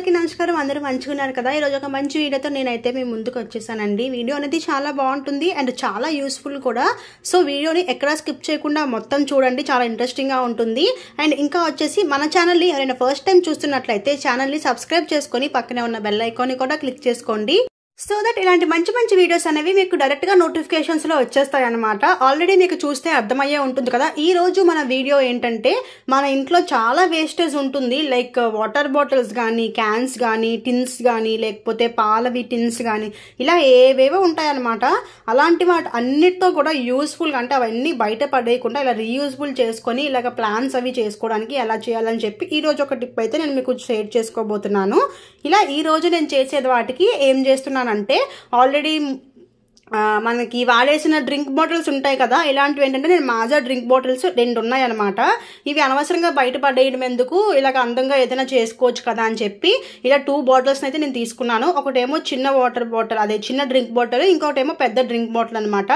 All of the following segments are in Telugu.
అందరికీ నమస్కారం. అందరూ మంచిగున్నారు కదా? ఈ రోజు ఒక మంచి వీడియోతో నేనైతే మీ ముందుకు వచ్చేసానండి. వీడియో అనేది చాలా బాగుంటుంది అండ్ చాలా యూస్ఫుల్ కూడా. సో వీడియోని ఎక్కడా స్కిప్ చేయకుండా మొత్తం చూడండి, చాలా ఇంట్రెస్టింగ్ గా ఉంటుంది. అండ్ ఇంకా వచ్చేసి మన ఛానల్ని ఎవరైనా ఫస్ట్ టైం చూస్తున్నట్లయితే ఛానల్ని సబ్స్క్రైబ్ చేసుకొని పక్కనే ఉన్న బెల్ ఐకాన్ని కూడా క్లిక్ చేసుకోండి. సో దట్ ఇలాంటి మంచి మంచి వీడియోస్ అనేవి మీకు డైరెక్ట్గా నోటిఫికేషన్స్లో వచ్చేస్తాయి అనమాట. ఆల్రెడీ మీకు చూస్తే అర్థమయ్యే ఉంటుంది కదా. ఈ రోజు మన వీడియో ఏంటంటే, మన ఇంట్లో చాలా వేస్టేజ్ ఉంటుంది. లైక్ వాటర్ బాటిల్స్ కానీ, క్యాన్స్ కానీ, టిన్స్ కానీ, లేకపోతే పాలవి టిన్స్ కానీ, ఇలా ఏవేవో ఉంటాయన్నమాట. అలాంటి వాటి అన్నిటితో కూడా యూస్ఫుల్గా, అంటే అవన్నీ బయట పడేయకుండా ఇలా రీయూజబుల్ చేసుకొని ఇలాగ ప్లాన్స్ అవి చేసుకోవడానికి ఎలా చేయాలని చెప్పి ఈ రోజు ఒక టిప్ అయితే నేను మీకు షేర్ చేసుకోబోతున్నాను. ఇలా ఈ రోజు నేను చేసేది వాటికి ఏం చేస్తున్నాను అంటే, ఆల్రెడీ మనకి వాడేసిన డ్రింక్ బాటిల్స్ ఉంటాయి కదా, ఇలాంటివి ఏంటంటే నేను మాజా డ్రింక్ బాటిల్స్ 2 ఉన్నాయన్నమాట. ఇవి అనవసరంగా బయట పడేయడం ఎందుకు, ఇలాగ అందంగా ఏదైనా చేసుకోవచ్చు కదా అని చెప్పి ఇలా 2 బాటిల్స్ అయితే నేను తీసుకున్నాను. ఒకటేమో చిన్న వాటర్ బాటిల్, అదే చిన్న డ్రింక్ బాటిల్, ఇంకోటేమో పెద్ద డ్రింక్ బాటిల్ అనమాట.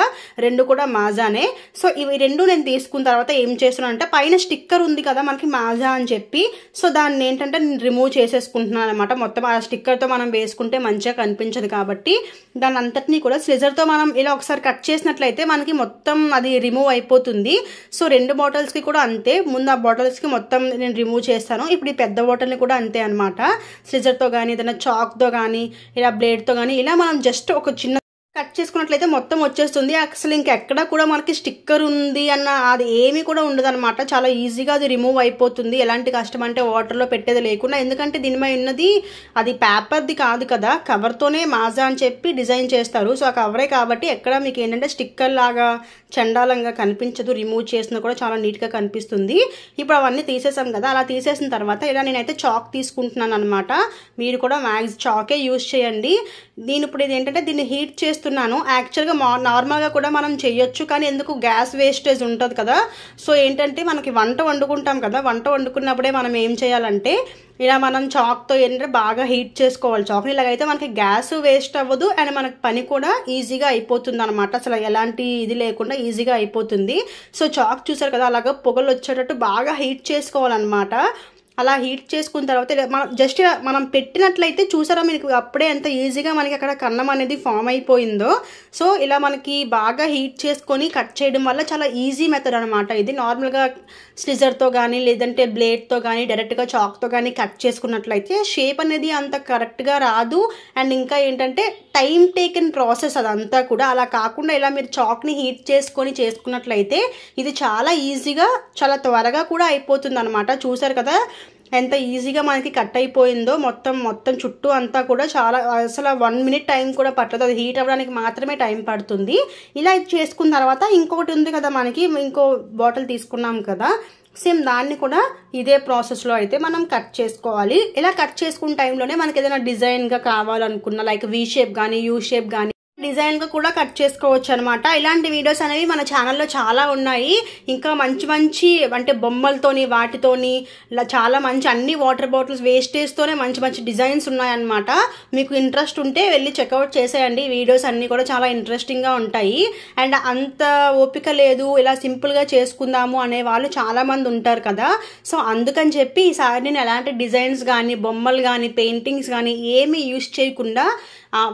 2 కూడా మాజానే. సో ఇవి 2 నేను తీసుకున్న తర్వాత ఏం చేస్తున్నాను అంటే, పైన స్టిక్కర్ ఉంది కదా మనకి మాజా అని చెప్పి, సో దాన్ని ఏంటంటే నేను రిమూవ్ చేసేసుకుంటున్నాను అనమాట. మొత్తం ఆ స్టిక్కర్తో మనం వేసుకుంటే మంచిగా కనిపించదు కాబట్టి దాని అంతటినీ కూడా సిజర్తో మనం ఇలా ఒకసారి కట్ చేసినట్లయితే మనకి మొత్తం అది రిమూవ్ అయిపోతుంది. సో 2 బాటిల్స్కి కూడా అంతే. ముందు ఆ బాటిల్స్కి మొత్తం నేను రిమూవ్ చేస్తాను. ఇప్పుడు ఈ పెద్ద బాటిల్ని కూడా అంతే అనమాట. సిజర్తో కానీ, ఏదైనా చాక్తో కానీ, ఇలా బ్లేడ్తో కానీ, ఇలా మనం జస్ట్ ఒక చిన్న కట్ చేసుకున్నట్లయితే మొత్తం వచ్చేస్తుంది. అసలు ఇంకెక్కడ కూడా మనకి స్టిక్కర్ ఉంది అన్న అది ఏమీ కూడా ఉండదు అనమాట. చాలా ఈజీగా అది రిమూవ్ అయిపోతుంది. ఎలాంటి కష్టం అంటే వాటర్లో పెట్టేది లేకుండా, ఎందుకంటే దీనిపై ఉన్నది అది పేపర్ది కాదు కదా, కవర్తోనే మాజా అని చెప్పి డిజైన్ చేస్తారు. సో ఆ కవరే కాబట్టి ఎక్కడ మీకు ఏంటంటే స్టిక్కర్ లాగా చండాలంగా కనిపించదు. రిమూవ్ చేసినా కూడా చాలా నీట్గా కనిపిస్తుంది. ఇప్పుడు అవన్నీ తీసేసాం కదా, అలా తీసేసిన తర్వాత ఇలా నేనైతే చాక్ తీసుకుంటున్నాను అనమాట. మీరు కూడా మ్యాక్స్ చాకే యూజ్ చేయండి. నేను ఇప్పుడు ఇది ఏంటంటే దీన్ని హీట్ చేస్తున్నాను. యాక్చువల్గా నార్మల్గా కూడా మనం చేయొచ్చు, కానీ ఎందుకు గ్యాస్ వేస్టేజ్ ఉంటుంది కదా. సో ఏంటంటే మనకి వంట వండుకుంటాం కదా, వంట వండుకున్నప్పుడే మనం ఏం చేయాలంటే ఇలా మనం చాక్తో ఏంటంటే బాగా హీట్ చేసుకోవాలి చాక్ని. ఇలాగైతే మనకి గ్యాస్ వేస్ట్ అవ్వదు అండ్ మనకి పని కూడా ఈజీగా అయిపోతుంది అనమాట. అసలు ఎలాంటి ఇది లేకుండా ఈజీగా అయిపోతుంది. సో చాక్ చూసారు కదా, అలాగ పొగలు వచ్చేటట్టు బాగా హీట్ చేసుకోవాలన్నమాట. అలా హీట్ చేసుకున్న తర్వాత మనం జస్ట్ మనం పెట్టినట్లయితే చూసారా మీకు అప్పుడే ఎంత ఈజీగా మనకి అక్కడ కన్నం అనేది ఫామ్ అయిపోయిందో. సో ఇలా మనకి బాగా హీట్ చేసుకొని కట్ చేయడం వల్ల చాలా ఈజీ మెథడ్ అనమాట ఇది. నార్మల్గా స్లిజర్తో కానీ, లేదంటే బ్లేడ్తో కానీ, డైరెక్ట్గా చాక్తో కానీ కట్ చేసుకున్నట్లయితే షేప్ అనేది అంత కరెక్ట్గా రాదు. అండ్ ఇంకా ఏంటంటే టైం టేకెన్ ప్రాసెస్ అదంతా కూడా. అలా కాకుండా ఇలా మీరు చాక్ని హీట్ చేసుకున్నట్లయితే ఇది చాలా ఈజీగా, చాలా త్వరగా కూడా అయిపోతుంది అనమాట. చూసారు కదా ఎంత ఈజీగా మనకి కట్ అయిపోయిందో. మొత్తం చుట్టూ అంతా కూడా చాలా, అసలు 1 మినిట్ టైం కూడా పట్టదు. అది హీట్ అవ్వడానికి మాత్రమే టైం పడుతుంది. ఇలా చేసుకున్న తర్వాత ఇంకొకటి ఉంది కదా మనకి, ఇంకో బాటిల్ తీసుకున్నాం కదా, సేమ్ దాన్ని కూడా ఇదే ప్రాసెస్లో అయితే మనం కట్ చేసుకోవాలి. ఇలా కట్ చేసుకున్న టైంలోనే మనకి ఏదైనా డిజైన్గా కావాలనుకున్న, లైక్ వీ షేప్ కానీ, యూ షేప్ కానీ డిజైన్గా కూడా కట్ చేసుకోవచ్చు అనమాట. ఇలాంటి వీడియోస్ అనేవి మన ఛానల్లో చాలా ఉన్నాయి. ఇంకా మంచి మంచి అంటే బొమ్మలతోని, వాటితోని ఇలా చాలా మంచి అన్ని వాటర్ బాటిల్స్ వేస్టేజ్తోనే మంచి మంచి డిజైన్స్ ఉన్నాయన్నమాట. మీకు ఇంట్రెస్ట్ ఉంటే వెళ్ళి చెక్అవుట్ చేసేయండి. వీడియోస్ అన్నీ కూడా చాలా ఇంట్రెస్టింగ్గా ఉంటాయి. అండ్ అంత ఓపిక లేదు, ఇలా సింపుల్గా చేసుకుందాము అనే వాళ్ళు చాలామంది ఉంటారు కదా. సో అందుకని చెప్పి ఈసారి నేను ఎలాంటి డిజైన్స్ కానీ, బొమ్మలు కానీ, పెయింటింగ్స్ కానీ ఏమీ యూజ్ చేయకుండా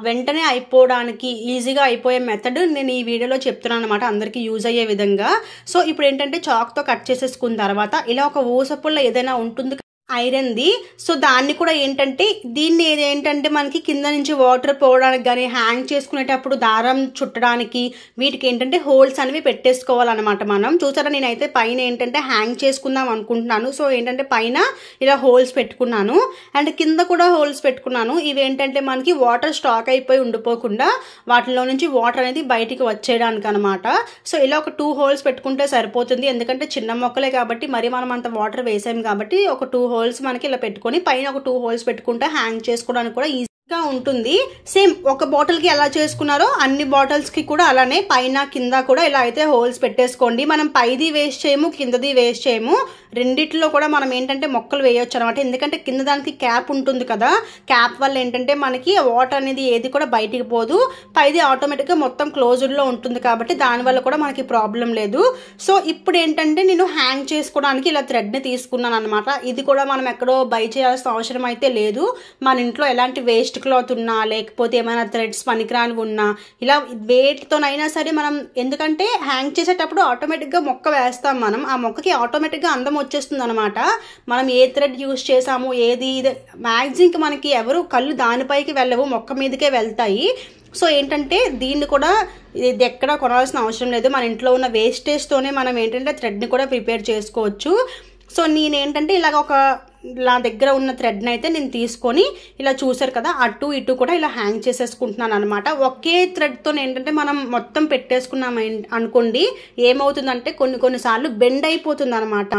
వెంటనే అయిపోవడానికి, ఈజీగా అయిపోయే మెథడ్ నేను ఈ వీడియోలో చెప్తున్నాను అనమాట, అందరికీ యూజ్ అయ్యే విధంగా. సో ఇప్పుడు ఏంటంటే చాక్తో కట్ చేసేసుకున్న తర్వాత ఇలా ఒక ఊసపుల్ల ఏదైనా ఉంటుంది ఐరన్ది. సో దాన్ని కూడా ఏంటంటే దీన్ని ఏంటంటే మనకి కింద నుంచి వాటర్ పోవడానికి కానీ, హ్యాంగ్ చేసుకునేటప్పుడు దారం చుట్టడానికి, వీటికి ఏంటంటే హోల్స్ అనేవి పెట్టేసుకోవాలన్నమాట మనం. చూసారా నేనైతే పైన ఏంటంటే హ్యాంగ్ చేసుకుందాం అనుకుంటున్నాను. సో ఏంటంటే పైన ఇలా హోల్స్ పెట్టుకున్నాను అండ్ కింద కూడా హోల్స్ పెట్టుకున్నాను. ఇవి ఏంటంటే మనకి వాటర్ స్టాక్ అయిపోయి ఉండిపోకుండా వాటిలో నుంచి వాటర్ అనేది బయటికి వచ్చేయడానికి అనమాట. సో ఇలా ఒక 2 హోల్స్ పెట్టుకుంటే సరిపోతుంది. ఎందుకంటే చిన్న మొక్కలే కాబట్టి మరి మనం అంత వాటర్ వేసాం కాబట్టి ఒక 2 హోల్స్ మనకి ఇలా పెట్టుకొని పైన ఒక 2 హోల్స్ పెట్టుకుంటే హ్యాంగ్ చేసుకోవడానికి కూడా ఈజీ గా ఉంటుంది. సేమ్ ఒక బాటిల్కి ఎలా చేసుకున్నారో అన్ని బాటిల్స్కి కూడా అలానే పైన కింద కూడా ఇలా అయితే హోల్స్ పెట్టేసుకోండి. మనం పైది వేస్ట్ చేయము, కిందది వేస్ట్ చేయము. రెండిట్లో కూడా మనం ఏంటంటే మొక్కలు వేయొచ్చు అనమాట. ఎందుకంటే కింద దానికి క్యాప్ ఉంటుంది కదా, క్యాప్ వల్ల ఏంటంటే మనకి వాటర్ అనేది ఏది కూడా బయటికి పోదు. పైది ఆటోమేటిక్గా మొత్తం క్లోజ్డ్లో ఉంటుంది కాబట్టి దానివల్ల కూడా మనకి ప్రాబ్లం లేదు. సో ఇప్పుడు ఏంటంటే నేను హ్యాంగ్ చేసుకోవడానికి ఇలా థ్రెడ్ని తీసుకున్నాను అనమాట. ఇది కూడా మనం ఎక్కడో బై చేయాల్సిన అవసరం అయితే లేదు. మన ఇంట్లో ఎలాంటి వేస్ట్ క్లాత్ ఉన్నా లేకపోతే ఏమైనా థ్రెడ్స్ పనికిరాని ఉన్నా ఇలా వేటితోనైనా సరే మనం, ఎందుకంటే హ్యాంగ్ చేసేటప్పుడు ఆటోమేటిక్గా మొక్క వేస్తాం మనం, ఆ మొక్కకి ఆటోమేటిక్గా అందం వచ్చేస్తుంది అనమాట. మనం ఏ థ్రెడ్ యూస్ చేసాము ఏది మ్యాక్సిమం మనకి ఎవరు కళ్ళు దానిపైకి వెళ్ళవు, మొక్క మీదకే వెళ్తాయి. సో ఏంటంటే దీన్ని కూడా ఇది ఎక్కడ కొనాల్సిన అవసరం లేదు. మన ఇంట్లో ఉన్న వేస్టేజ్తోనే మనం ఏంటంటే థ్రెడ్ని కూడా ప్రిపేర్ చేసుకోవచ్చు. సో నేనేంటంటే ఇలాగ నా దగ్గర ఉన్న థ్రెడ్ని అయితే నేను తీసుకొని ఇలా చూసారు కదా అటు ఇటు కూడా ఇలా హ్యాంగ్ చేసేసుకుంటున్నాను అనమాట. ఒకే థ్రెడ్తో ఏంటంటే మనం మొత్తం పెట్టేసుకున్నాం అనుకోండి, ఏమవుతుందంటే కొన్నిసార్లు బెండ్ అయిపోతుంది అనమాట.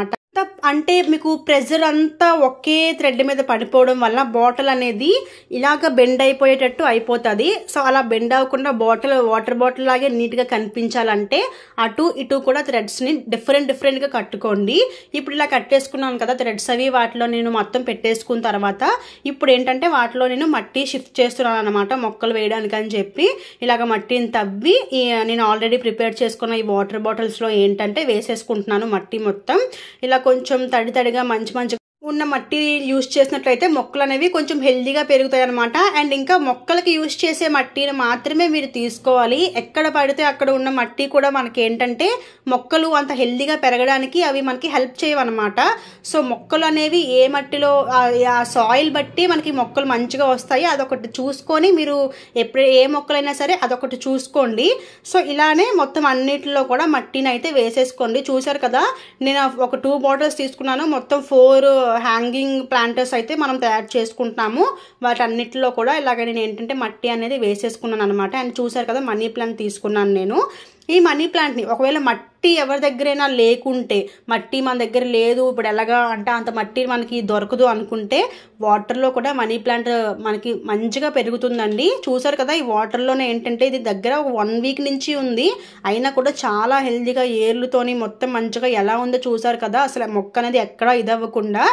అంటే మీకు ప్రెజర్ అంతా ఒకే థ్రెడ్ మీద పడిపోవడం వల్ల బాటిల్ అనేది ఇలాగ బెండ్ అయిపోయేటట్టు అయిపోతుంది. సో అలా బెండ్ అవ్వకుండా వాటర్ బాటిల్ లాగే నీట్గా కనిపించాలంటే అటు ఇటు కూడా థ్రెడ్స్ని డిఫరెంట్గా కట్టుకోండి. ఇప్పుడు ఇలా కట్టేసుకున్నాను కదా థ్రెడ్స్ అవి, వాటిలో నేను మొత్తం పెట్టేసుకున్న తర్వాత ఇప్పుడు ఏంటంటే వాటిలో నేను మట్టి షిఫ్ట్ చేస్తున్నాను అనమాట మొక్కలు వేయడానికి అని చెప్పి. ఇలాగ మట్టిని తవ్వి నేను ఆల్రెడీ ప్రిపేర్ చేసుకున్న ఈ వాటర్ బాటిల్స్లో ఏంటంటే వేసేసుకుంటున్నాను మట్టి మొత్తం. ఇలా కొంచెం తడిగా మంచి ఉన్న మట్టి యూజ్ చేసినట్లయితే మొక్కలు అనేవి కొంచెం హెల్దీగా పెరుగుతాయి అనమాట. అండ్ ఇంకా మొక్కలకి యూజ్ చేసే మట్టిని మాత్రమే మీరు తీసుకోవాలి. ఎక్కడ పడితే అక్కడ ఉన్న మట్టి కూడా మనకి ఏంటంటే మొక్కలు అంత హెల్దీగా పెరగడానికి అవి మనకి హెల్ప్ చేయవన్నమాట. సో మొక్కలు అనేవి ఏ మట్టిలో ఆ సాయిల్ బట్టి మనకి మొక్కలు మంచిగా వస్తాయి. అదొకటి చూసుకొని మీరు ఏ మొక్కలైనా సరే అదొకటి చూసుకోండి. సో ఇలానే మొత్తం అన్నిటిలో కూడా మట్టిని అయితే వేసేసుకోండి. చూసారు కదా నేను ఒక 2 బాటిల్స్ తీసుకున్నాను, మొత్తం 4 హ్యాంగింగ్ ప్లాంటర్స్ అయితే మనం తయారు చేసుకుంటున్నాము. వాటన్నిటిలో కూడా ఇలాగ నేను ఏంటంటే మట్టి అనేది వేసేసుకున్నాను అనమాట. అండ్ చూసారు కదా మనీ ప్లాంట్ తీసుకున్నాను నేను. ఈ మనీ ప్లాంట్ని ఒకవేళ మట్టి ఎవరి దగ్గరైనా లేకుంటే, మట్టి మన దగ్గర లేదు ఇప్పుడు ఎలాగా అంటే అంత మట్టి మనకి దొరకదు అనుకుంటే వాటర్లో కూడా మనీ ప్లాంట్ మనకి మంచిగా పెరుగుతుందండి. చూసారు కదా ఈ వాటర్లోనే ఏంటంటే ఇది దగ్గర 1 వీక్ నుంచి ఉంది, అయినా కూడా చాలా హెల్దీగా ఏర్లుతోని మొత్తం మంచిగా ఎలా ఉందో చూసారు కదా. అసలు మొక్క అనేది ఎక్కడా ఇదవ్వకుండా.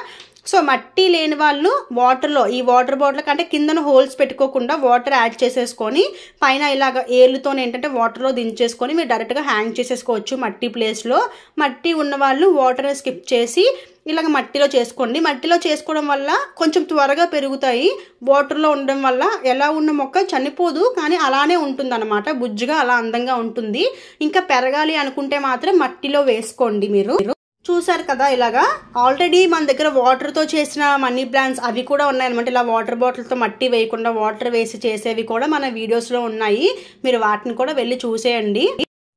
సో మట్టి లేని వాళ్ళు వాటర్లో ఈ వాటర్ బాటిల్ కంటే కిందన హోల్స్ పెట్టుకోకుండా వాటర్ యాడ్ చేసేసుకొని పైన ఇలాగ ఏర్లుతో ఏంటంటే వాటర్లో దించేసుకొని మీరు డైరెక్ట్గా హ్యాంగ్ చేసేసుకోవచ్చు మట్టి ప్లేస్లో. మట్టి ఉన్న వాళ్ళు వాటర్ స్కిప్ చేసి ఇలాగ మట్టిలో చేసుకోండి. మట్టిలో చేసుకోవడం వల్ల కొంచెం త్వరగా పెరుగుతాయి. వాటర్లో ఉండడం వల్ల ఎలా ఉన్న మొక్క చనిపోదు, కానీ అలానే ఉంటుంది అనమాట, బుజ్జిగా అలా అందంగా ఉంటుంది. ఇంకా పెరగాలి అనుకుంటే మాత్రం మట్టిలో వేసుకోండి మీరు. చూసారు కదా ఇలాగా ఆల్రెడీ మన దగ్గర వాటర్తో చేసిన మనీ ప్లాంట్స్ అవి కూడా ఉన్నాయన్నమాట. ఇలా వాటర్ బాటిల్తో మట్టి వేయకుండా వాటర్ వేసి చేసేవి కూడా మన వీడియోస్లో ఉన్నాయి, మీరు వాటిని కూడా వెళ్ళి చూసేయండి.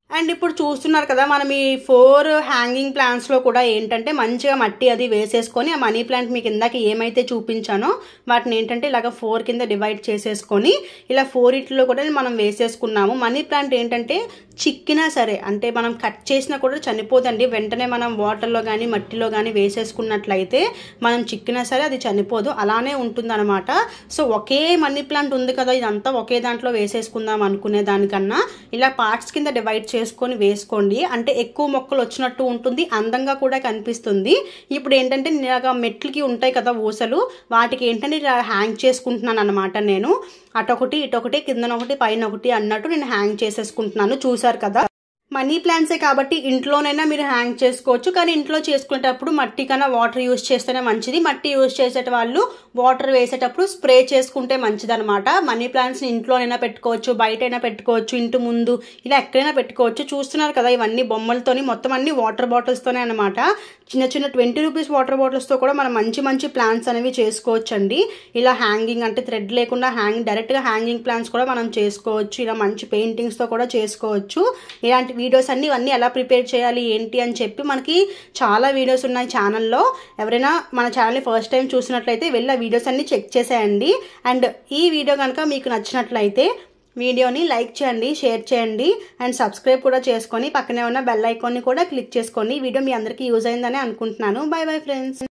అండ్ ఇప్పుడు చూస్తున్నారు కదా మనం ఈ 4 హ్యాంగింగ్ ప్లాంట్స్లో కూడా ఏంటంటే మంచిగా మట్టి అది వేసేసుకొని ఆ మనీ ప్లాంట్ మీకు ఇందాక ఏమైతే చూపించానో వాటిని ఏంటంటే ఇలాగ 4 కింద డివైడ్ చేసేసుకొని ఇలా 4 ఇట్లో కూడా మనం వేసేసుకున్నాము. మనీ ప్లాంట్ ఏంటంటే చిక్కినా సరే అంటే మనం కట్ చేసినా కూడా చనిపోదండి. వెంటనే మనం వాటర్లో కానీ మట్టిలో కానీ వేసేసుకున్నట్లయితే మనం చిక్కినా సరే అది చనిపోదు, అలానే ఉంటుంది అనమాట. సో ఒకే మనీ ప్లాంట్ ఉంది కదా ఇదంతా ఒకే దాంట్లో వేసేసుకుందాం అనుకునే దానికన్నా ఇలా పార్ట్స్ కింద డివైడ్ చేసుకొని వేసుకోండి. అంటే ఎక్కువ మొక్కలు వచ్చినట్టు ఉంటుంది, అందంగా కూడా కనిపిస్తుంది. ఇప్పుడు ఏంటంటే ఇలాగా మెట్లకి ఉంటాయి కదా ఊసలు, వాటికి ఏంటంటే ఇలా హ్యాంగ్ చేసుకుంటున్నాను అనమాట. నేను అటొకటి ఇటొకటి కిందన ఒకటి పైన ఒకటి అన్నట్టు నేను హ్యాంగ్ చేసేసుకుంటున్నాను. చూసారు కదా మనీ ప్లాంట్సే కాబట్టి ఇంట్లోనైనా మీరు హ్యాంగ్ చేసుకోవచ్చు, కానీ ఇంట్లో చేసుకునేటప్పుడు మట్టి కన్నా వాటర్ యూజ్ చేస్తేనే మంచిది. మట్టి యూజ్ చేసే వాళ్ళు వాటర్ వేసేటప్పుడు స్ప్రే చేసుకుంటే మంచిది అనమాట. మనీ ప్లాంట్స్ని ఇంట్లోనైనా పెట్టుకోవచ్చు, బయటైనా పెట్టుకోవచ్చు, ఇంటి ముందు ఇలా ఎక్కడైనా పెట్టుకోవచ్చు. చూస్తున్నారు కదా ఇవన్నీ బొమ్మలతోని మొత్తం అన్ని వాటర్ బాటిల్స్తోనే అనమాట. చిన్న 20 రూపీస్ వాటర్ బాటిల్స్తో కూడా మనం మంచి ప్లాంట్స్ అనేవి చేసుకోవచ్చు అండి. ఇలా హ్యాంగింగ్ అంటే థ్రెడ్ లేకుండా డైరెక్ట్గా హ్యాంగింగ్ ప్లాంట్స్ కూడా మనం చేసుకోవచ్చు. ఇలా మంచి పెయింటింగ్స్తో కూడా చేసుకోవచ్చు. ఇలాంటి వీడియోస్ అన్నీ ఎలా ప్రిపేర్ చేయాలి ఏంటి అని చెప్పి మనకి చాలా వీడియోస్ ఉన్నాయి ఛానల్లో. ఎవరైనా మన ఛానల్ని ఫస్ట్ టైం చూసినట్లయితే వెళ్ళి ఆ వీడియోస్ అన్ని చెక్ చేసేయండి. అండ్ ఈ వీడియో కనుక మీకు నచ్చినట్లయితే వీడియోని లైక్ చేయండి, షేర్ చేయండి అండ్ సబ్స్క్రైబ్ కూడా చేసుకొని పక్కనే ఉన్న బెల్ ఐకాన్ని కూడా క్లిక్ చేసుకోండి. ఈ వీడియో మీ అందరికీ యూజ్ అయిందని అనుకుంటున్నాను. By bye friends.